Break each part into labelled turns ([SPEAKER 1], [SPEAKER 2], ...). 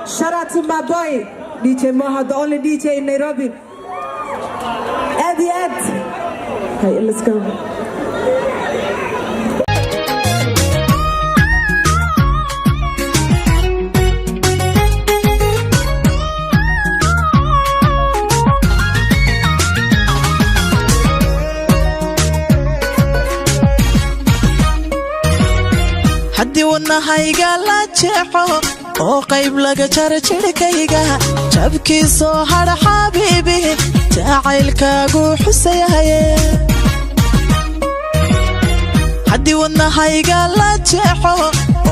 [SPEAKER 1] Shout out to my boy, DJ Moha, the only DJ in Nairobi. Eddie Ed. Hey, let's go.
[SPEAKER 2] haddii wadnahayga la jeexo oo qayb laga jaro jirkayga jabkiisoo hadha xabiibi jacaylkaagu xusayahaye haddii wadnahayga la jeexo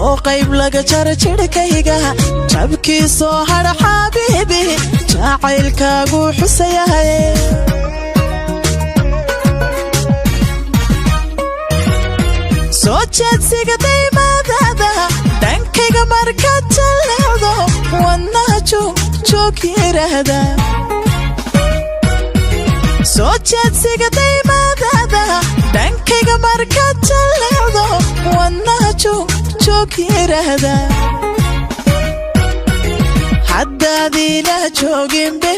[SPEAKER 2] oo qayb laga jaro jirkayga jabkiisoo hadha xabiibi jacaylkaagu xusayahaye soo jeedsiga daymadada dhankayga markaad jaleecdo wadnaha joog yiraahda soo jeedsiga daymadada dhankayga markaad jaleecdo wadnaha joog yiraahda haddaadiina jooginbe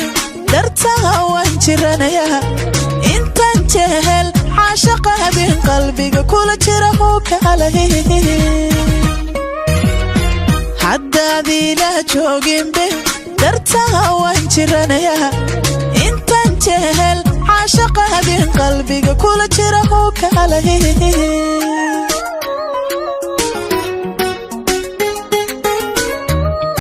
[SPEAKER 2] dartaha waan jiranayaa intaan jehel عاشق بين قلبي كل جرح وكاله حدا ذي لا جوجين به درتها وانجرنا يا انت انتهل عاشق بين قلبي كل جرح وكاله